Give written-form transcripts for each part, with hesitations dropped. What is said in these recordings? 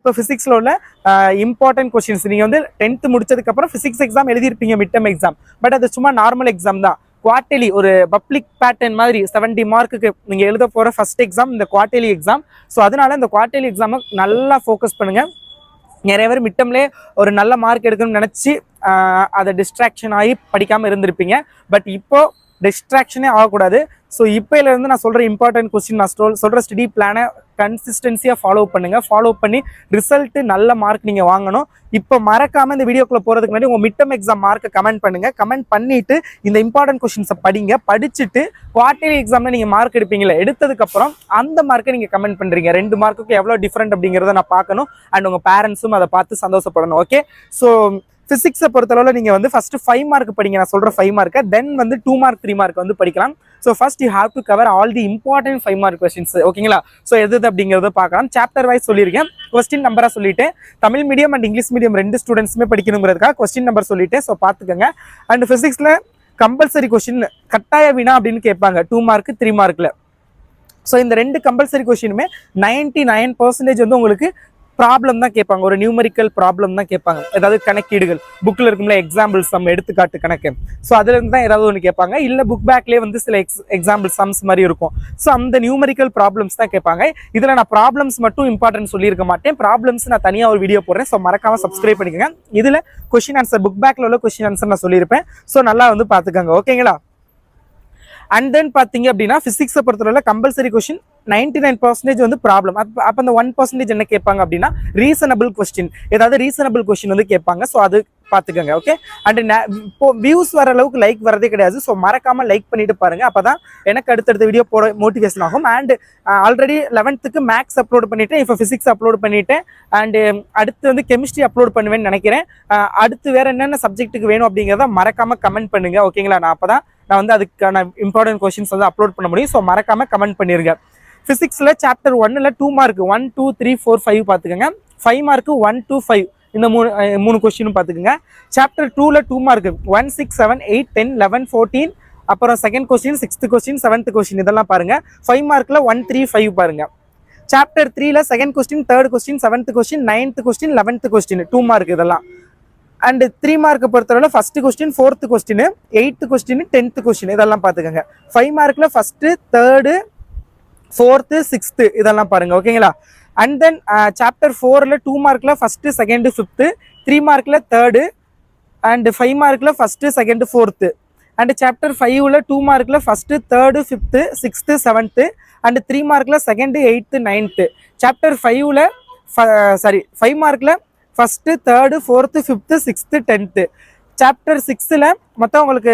இப்போ ஃபிசிக்ஸில் உள்ள இம்பார்ட்டன்ட் கொஸ்டின்ஸ் நீங்கள் வந்து 10th முடிச்சதுக்கப்புறம் ஃபிசிக்ஸ் எக்ஸாம் எழுதியிருப்பீங்க, மிட் டர்ம் எக்ஸாம். பட் அது சும்மா நார்மல் எக்ஸாம் தான். குவார்டர்லி ஒரு பப்ளிக் பேட்டர்ன் மாதிரி 70 மார்க்குக்கு நீங்கள் எழுத போகிற ஃபர்ஸ்ட் எக்ஸாம் இந்த குவார்டர்லி எக்ஸாம். ஸோ அதனால இந்த குவார்டர்லி எக்ஸாமை நல்லா ஃபோக்கஸ் பண்ணுங்கள். நிறைய பேர் மிட் டர்ம்லேயே ஒரு நல்ல மார்க் எடுக்கணும்னு நினச்சி அதை டிஸ்ட்ராக்ஷன் ஆகி படிக்காமல் இருந்திருப்பீங்க. பட் இப்போ டிஸ்ட்ராக்ஷனே ஆகக்கூடாது. ஸோ இப்போலேருந்து நான் சொல்கிற இம்பார்ட்டன்ட் கொஸ்டின், நான் சொல்கிற ஸ்டடி பிளானை கன்சிஸ்டன்சியாக ஃபாலோ பண்ணுங்கள். ஃபாலோ பண்ணி ரிசல்ட்டு நல்ல மார்க் நீங்கள் வாங்கணும். இப்போ மறக்காமல் இந்த வீடியோக்குள்ளே போகிறதுக்கு முன்னாடி உங்கள் மிட் டர்ம் எக்ஸாம் மார்க்கை கமெண்ட் பண்ணுங்கள். கமெண்ட் பண்ணிவிட்டு இந்த இம்பார்ட்டன்ட் கொஸ்டின்ஸை படிங்க. படிச்சுட்டு குவார்டர்லி எக்ஸாமில் நீங்கள் மார்க் எடுப்பீங்களே, எடுத்ததுக்கப்புறம் அந்த மார்க்கை நீங்கள் கமெண்ட் பண்ணுறீங்க. 2 மார்க்குக்கு எவ்வளோ டிஃப்ரெண்ட் அப்படிங்கிறத நான் பார்க்கணும். அண்ட் உங்கள் பேரண்ட்ஸும் அதை பார்த்து சந்தோஷப்படணும். ஓகே, ஸோ ஃபிசிக்ஸை பொறுத்தளவில் நீங்கள் வந்து ஃபஸ்ட்டு 5 மார்க் படிங்க. நான் சொல்கிற 5 மார்க்கை தென் வந்து 2 மார்க் 3 மார்க் வந்து படிக்கலாம். So first you have to cover all the important 5 mark questions. ஓகேங்களா? ஸோ எது அப்படிங்கிறத பார்க்கலாம். சாப்டர் வைஸ் சொல்லியிருக்கேன், கொஸ்டின் நம்பராக சொல்லிட்டேன். Tamil medium and English medium 2 ஸ்டூடெண்ட்ஸுமே படிக்கணுங்கிறதுக்காக கொஸ்டின் நம்பர் சொல்லிட்டேன். ஸோ பார்த்துக்கோங்க. அண்ட் ஃபிசிக்ஸில் கம்பல்சரி கொஸ்டின் கட்டாய வினா அப்படின்னு கேட்பாங்க 2 மார்க் 3 மார்க்கில். ஸோ இந்த 2 கம்பல்சரி கொஸ்டினுமே 99% வந்து உங்களுக்கு ப்ராப்ளம் தான் கேட்பாங்க. ஒரு நியூமரிக்கல் ப்ராப்ளம் தான் கேட்பாங்க. ஏதாவது கணக்கீடுகள் புக்கில் இருக்கும்ல, எக்ஸாம்பிள் சம், எடுத்துக்காட்டு கணக்கு. ஸோ அதுலேருந்து தான் ஏதாவது ஒன்று கேட்பாங்க. இல்லை புக் பேக்லேயே வந்து சில எக்ஸாம்பிள் சம்ஸ் மாதிரி இருக்கும். ஸோ அந்த நியூமரிக்கல் ப்ராப்ளம்ஸ் தான் கேட்பாங்க. இதில் நான் ப்ராப்ளம்ஸ் மட்டும் இம்பார்ட்டன்ட் சொல்லியிருக்க மாட்டேன். ப்ராப்ளம்ஸ் நான் தனியாக ஒரு வீடியோ போடுறேன். ஸோ மறக்காமல் சப்ஸ்கிரைப் பண்ணிக்கோங்க. இதில் கொஸ்டின் ஆன்சர், புக் பேக்கில் உள்ள கொஸ்டின் ஆன்சர் நான் சொல்லியிருப்பேன். ஸோ நல்லா வந்து பார்த்துக்கோங்க. ஓகேங்களா? அண்ட் தென் பார்த்தீங்க அப்படின்னா ஃபிசிக்ஸை பொறுத்தவரை கம்பல்சரி கொஸ்டின் 99% வந்து ப்ராப்ளம். அப்போ அந்த 1% என்ன கேட்பாங்க அப்படின்னா ரீசனபிள் கொஸ்டின், ஏதாவது ரீசனபிள் கொஸ்டின் வந்து கேட்பாங்க. ஸோ அது பார்த்துக்கோங்க. ஓகே, அண்ட் இப்போ வியூஸ் வர அளவுக்கு லைக் வரதே கிடையாது. ஸோ மறக்காமல் லைக் பண்ணிட்டு பாருங்க. அப்போ தான் எனக்கு அடுத்தடுத்த வீடியோ போட மோட்டிவேஷன் ஆகும். And already 11th maths upload பண்ணிட்டேன், இப்போ ஃபிசிக்ஸ் அப்லோட் பண்ணிட்டேன். அண்டு அடுத்து வந்து கெமிஸ்ட்ரி அப்லோட் பண்ணுவேன்னு நினைக்கிறேன். அடுத்து வேற என்னென்ன சப்ஜெக்ட்டுக்கு வேணும் அப்படிங்கிறத மறக்காமல் கமெண்ட் பண்ணுங்க. ஓகேங்களா? நான் வந்து அதுக்கான இம்பார்ட்டன்ட் கொஸ்டின்ஸ் வந்து அப்லோட் பண்ண முடியும். ஸோ மறக்காமல் கமெண்ட் பண்ணிருங்க. ஃபிசிக்ஸில் சாப்டர் 1ல் 2 மார்க் 1 2 3 4 5 பார்த்துக்கோங்க. 5 மார்க்கு 1 2 5 இந்த மூணு கொஸ்டினும் பார்த்துக்கோங்க. சாப்டர் 2ல் 2 மார்க் 1 6 7 8 10 11 14, அப்புறம் second question, 6th question, 7th question இதெல்லாம் பாருங்க. 5 மார்க்கில் 1 3 5 பாருங்க. சாப்டர் 3ல் second question, third question, 7th question, 9th question, 11th question 2 mark இதெல்லாம். அண்ட் 3 மார்க் பொறுத்தவரை first question, 4th question, 8th question, 10th question இதெல்லாம் பார்த்துக்கோங்க. 5 மார்க்கில் ஃபர்ஸ்ட், தேர்டு, 4th, 6th இதெல்லாம் பாருங்க. ஓகேங்களா? அண்ட் தென் சாப்டர் 4ல் 2 மார்க்கில் ஃபர்ஸ்ட், செகண்ட், 5th, 3 மார்க்கில் தேர்டு, அண்ட் 5 மார்க்கில் first, second, 4th. And chapter 5ல் 2 மார்க்கில் first, third, 5th, 6th, 7th, and 3 மார்க்கில் செகண்ட், 8th, 9th. சாப்டர் 5 மார்க்கில் first, third, 4th, 5th, 6th, 10th. Chapter 6ல் மொத்தம் உங்களுக்கு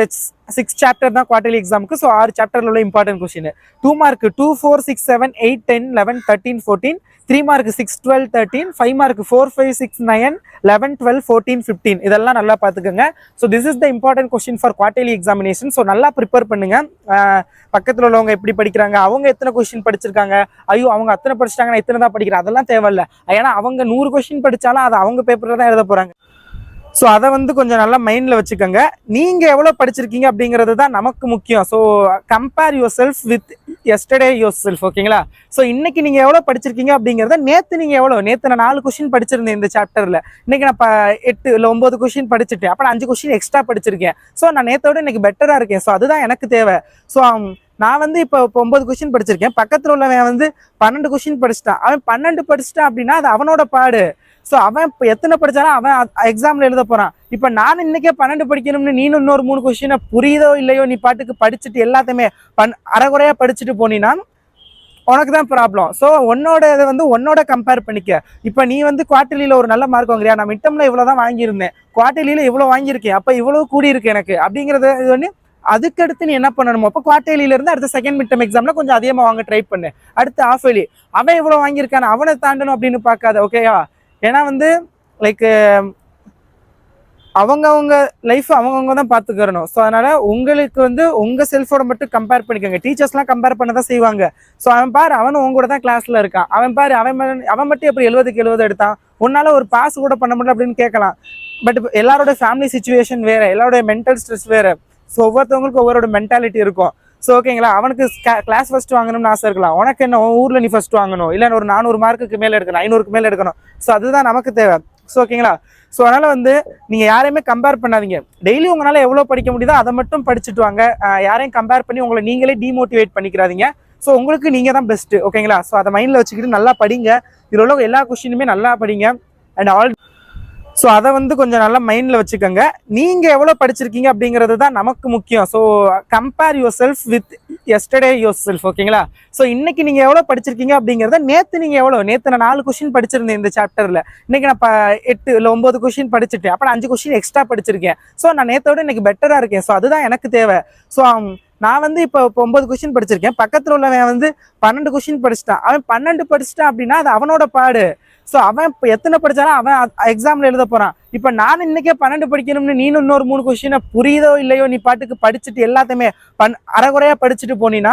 6 சாப்டர் தான் குவார்டர்லி எக்ஸாமுக்கு. ஸோ 6 சாப்டர்ல உள்ள important question. 2 mark 2 4 6 7 8 10 11 13 14, 3 mark 6 12 13, 5 mark 4 5 6 9 11 12 14 15 இதெல்லாம் நல்லா பார்த்துக்கோங்க. So this is the important question for quarterly examination. So நல்லா ப்ரிப்பேர் பண்ணுங்க. பக்கத்தில் உள்ளவங்க எப்படி படிக்கிறாங்க, அவங்க எத்தனை கொஸ்டின் படிச்சிருக்காங்க, ஐயோ அவங்க அத்தனை படிச்சிட்டாங்க நான் இத்தனை தான் படிக்கிறேன், அதெல்லாம் தேவையில்ல. ஏன்னா அவங்க 100 கொஸ்டின் படித்தாலும் அதை அவங்க பேப்பரில் தான் எழுத போகிறாங்க. ஸோ அதை வந்து கொஞ்சம் நல்லா மைண்டில் வச்சுக்கோங்க. நீங்கள் எவ்வளோ படிச்சிருக்கீங்க அப்படிங்கிறது தான் நமக்கு முக்கியம். So compare your self with yesterday your self. ஓகேங்களா? ஸோ இன்னைக்கு நீங்கள் எவ்வளோ படிச்சிருக்கீங்க அப்படிங்கிறத நேற்று நான் 4 கொஸ்டின் படிச்சிருந்தேன் இந்த சாப்டரில். இன்னைக்கு நான் 8 இல்லை 9 கொஸ்டின் படிச்சுட்டேன். அப்போ 5 கொஸ்டின் எக்ஸ்ட்ரா படிச்சிருக்கேன். ஸோ நான் நேற்றோட இன்னைக்கு பெட்டராக இருக்கேன். ஸோ அதுதான் எனக்கு தேவை. ஸோ நான் வந்து இப்போ 9 கொஸ்டின் படிச்சிருக்கேன். பக்கத்தில் உள்ளவன் வந்து 12 கொஸ்டின் படிச்சுட்டான். அவன் 12 படிச்சுட்டான் அப்படின்னா அது அவனோட பாடு. ஸோ அவன் இப்போ எத்தனை படிச்சாலும் அவன் எக்ஸாமில் எழுத போகிறான். இப்போ நான் இன்னைக்கே 12 படிக்கணும்னு நீனும் இன்னொரு 3 கொஸ்டினை புரியுதோ இல்லையோ நீ பாட்டுக்கு படிச்சுட்டு எல்லாத்தையுமே அரைகுறையாக படிச்சுட்டு போனீன்னா உனக்கு தான் ப்ராப்ளம். ஸோ உன்னோட இதை வந்து உன்னோட கம்பேர் பண்ணிக்க. இப்போ நீ வந்து குவார்டர்லியில் ஒரு நல்ல மார்க் வாங்குறியா, நான் மிட் டர்மில் இவ்வளோ தான் வாங்கியிருந்தேன், குவார்டர்லியில் இவ்வளோ வாங்கியிருக்கேன், அப்போ இவ்வளோ கூடி இருக்கு எனக்கு அப்படிங்கிறது இது வந்து அதுக்கடுத்து நீ என்ன பண்ணணுமோ அப்போ குவார்டர்லியிலேருந்து அடுத்த செகண்ட் மிட் டர்ம் எக்ஸாமில் கொஞ்சம் அதிகமாக வாங்க ட்ரை பண்ணு. அடுத்து ஆஃப் இயர்லி அவன் இவ்வளோ வாங்கியிருக்கான அவனை தாண்டணும் அப்படின்னு பார்க்காத. ஓகேயா? ஏன்னா வந்து லைக் அவங்கவுங்க லைஃப் அவங்கவுங்க தான் பார்த்துக்கிறணும். ஸோ அதனால உங்களுக்கு வந்து உங்கள் செல்ஃபோட மட்டும் கம்பேர் பண்ணிக்கோங்க. டீச்சர்ஸ்லாம் கம்பேர் பண்ண தான் செய்வாங்க. ஸோ அவன் பாரு அவனும் உங்க கூட தான் கிளாஸில் இருக்கான், அவன் பாரு அவன் மட்டும் எப்படி 70க்கு 70 எடுத்தான், உன்னால ஒரு பாஸ் கூட பண்ண முடியல அப்படின்னு கேட்கலாம். பட் எல்லாரோட ஃபேமிலி சுச்சுவேஷன் வேற, எல்லாரோட மென்டல் ஸ்ட்ரெஸ் வேற. ஸோ ஒவ்வொருத்தவங்களுக்கும் ஒவ்வொருட மென்டாலிட்டி இருக்கும். ஸோ ஓகேங்களா, அவனுக்கு கிளாஸ் ஃபர்ஸ்ட் வாங்கணும்னு ஆசை இருக்கலாம், உனக்கு என்ன உன் ஊரில் நீ ஃபர்ஸ்ட் வாங்கணும், இல்லை ஒரு 400 மார்க்குக்கு மேலே எடுக்கணும், 500க்கு மேலே எடுக்கணும். ஸோ அதுதான் நமக்கு தேவை. ஸோ ஓகேங்களா, ஸோ அதனால் வந்து நீங்கள் யாரையுமே கம்பேர் பண்ணாதீங்க. டெய்லி உங்களால் எவ்வளோ படிக்க முடியுதோ அதை மட்டும் படிச்சுட்டு வாங்க. யாரையும் கம்பேர் பண்ணி உங்களை நீங்களே டிமோட்டிவேட் பண்ணிக்கிறாதீங்க. ஸோ உங்களுக்கு நீங்கள் தான் பெஸ்ட்டு. ஓகேங்களா, ஸோ அதை மைண்டில் வச்சுக்கிட்டு நல்லா படிங்க. இதில் உள்ள எல்லா கொஸ்டினுமே நல்லா படிங்க. அண்ட் ஸோ அதை வந்து கொஞ்சம் நல்லா மைண்டில் வச்சுக்கோங்க. நீங்கள் எவ்வளோ படிச்சிருக்கீங்க அப்படிங்கிறது தான் நமக்கு முக்கியம். So compare your self with yesterday your self. ஓகேங்களா, ஸோ இன்னைக்கு நீங்கள் எவ்வளோ படிச்சிருக்கீங்க அப்படிங்கிறத நேற்று நீங்கள் நேற்று நான் 4 கொஸ்டின் படிச்சிருந்தேன் இந்த சாப்டரில், இன்னைக்கு நான் 8 இல்லை 9 கொஸ்டின் படிச்சுட்டேன். அப்போ நான் 5 கொஸ்டின் எக்ஸ்ட்ரா படிச்சிருக்கேன். ஸோ நான் நேற்றோட இன்னைக்கு பெட்டராக இருக்கேன். ஸோ அதுதான் எனக்கு தேவை. ஸோ நான் வந்து இப்போ 9 கொஸ்டின் படிச்சிருக்கேன், பக்கத்தில் உள்ளவன் வந்து 12 கொஸ்டின் படிச்சுட்டான். அவன் 12 படிச்சுட்டான் அப்படின்னா அது அவனோட பாடு. ஸோ அவன் இப்போ எத்தனை படிச்சாலும் அவன் எக்ஸாமில் எழுத போகிறான். இப்போ நான் இன்னைக்கே 12 படிக்கணும்னு நீனும் இன்னொரு 3 கொஸ்டினை புரியுதோ இல்லையோ நீ பாட்டுக்கு படிச்சுட்டு எல்லாத்தையுமே அரைகுறையாக படிச்சுட்டு போனீன்னா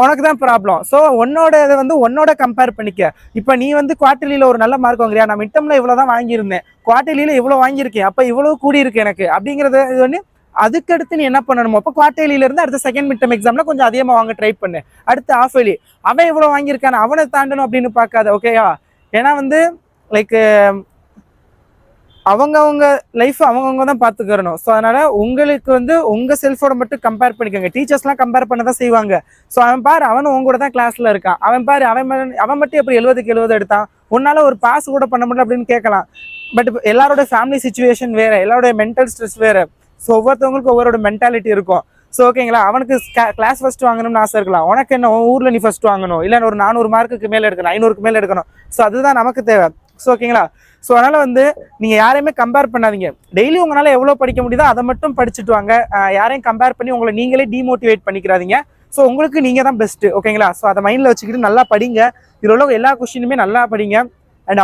உனக்கு தான் ப்ராப்ளம். ஸோ உன்னோட இதை வந்து உன்னோட கம்பேர் பண்ணிக்க. இப்போ நீ வந்து குவார்டர்லியில் ஒரு நல்ல மார்க் வாங்குறியா, நான் மிட்டமில் இவ்வளோ தான் வாங்கியிருந்தேன், குவார்டர்லியில் இவ்வளோ வாங்கியிருக்கேன், அப்போ இவ்வளோ கூடி இருக்கு எனக்கு அப்படிங்கிறது இது வந்து அதுக்கடுத்து நீ என்ன பண்ணணுமோ அப்போ குவார்டர்லியிலேருந்து அடுத்த செகண்ட் மிட்டம் எக்ஸாமில் கொஞ்சம் அதிகமாக வாங்க ட்ரை பண்ணு. அடுத்து ஆஃப் இயர்லி அவன் இவ்வளோ வாங்கியிருக்கான அவனை தாண்டணும் அப்படின்னு பார்க்காத. ஓகேயா, ஏன்னா வந்து லைக் அவங்கவுங்க லைஃப் அவங்கவுங்க தான் பார்த்துக்கிறணும். ஸோ அதனால உங்களுக்கு வந்து உங்கள் செல்ஃபோட மட்டும் கம்பேர் பண்ணிக்கோங்க. டீச்சர்ஸ்லாம் கம்பேர் பண்ண தான் செய்வாங்க. ஸோ அவன் பாரு அவனும் உங்க கூட தான் கிளாஸில் இருக்கான், அவன் பாரு அவன் மட்டும் எப்படி 70க்கு 70 எடுத்தான், உன்னால ஒரு பாஸ் கூட பண்ண முடியல அப்படின்னு கேட்கலாம். பட் எல்லாரோட ஃபேமிலி சுச்சுவேஷன் வேறு, எல்லாரோட மென்டல் ஸ்ட்ரெஸ் வேறு. ஸோ ஒவ்வொருத்தவங்களுக்கு ஒவ்வொரு மென்டாலிட்டி இருக்கும். ஸோ ஓகேங்களா, அவனுக்கு கிளாஸ் ஃபர்ஸ்ட் வாங்கணும்னு ஆசை இருக்கலாம், உனக்கு என்ன உன் ஊரில் நீ ஃபர்ஸ்ட் வாங்கணும், இல்லை ஒரு 400 மார்க்குக்கு மேலே எடுக்கணும், 500க்கு மேலே எடுக்கணும். ஸோ அதுதான் நமக்கு தேவை. ஸோ ஓகேங்களா, ஸோ அதனால் வந்து நீங்கள் யாரையுமே கம்பேர் பண்ணாதீங்க. டெய்லி உங்களால் எவ்வளோ படிக்க முடியுதோ அதை மட்டும் படிச்சுட்டு வாங்க. யாரையும் கம்பேர் பண்ணி உங்களை நீங்களே டிமோட்டிவேட் பண்ணிக்கிறாதீங்க. ஸோ உங்களுக்கு நீங்கள் தான் பெஸ்ட்டு. ஓகேங்களா, ஸோ அதை மைண்டில் வச்சுக்கிட்டு நல்லா படிங்க. இதில் உள்ள எல்லா கொஸ்டினுமே நல்லா படிங்க. அண்ட்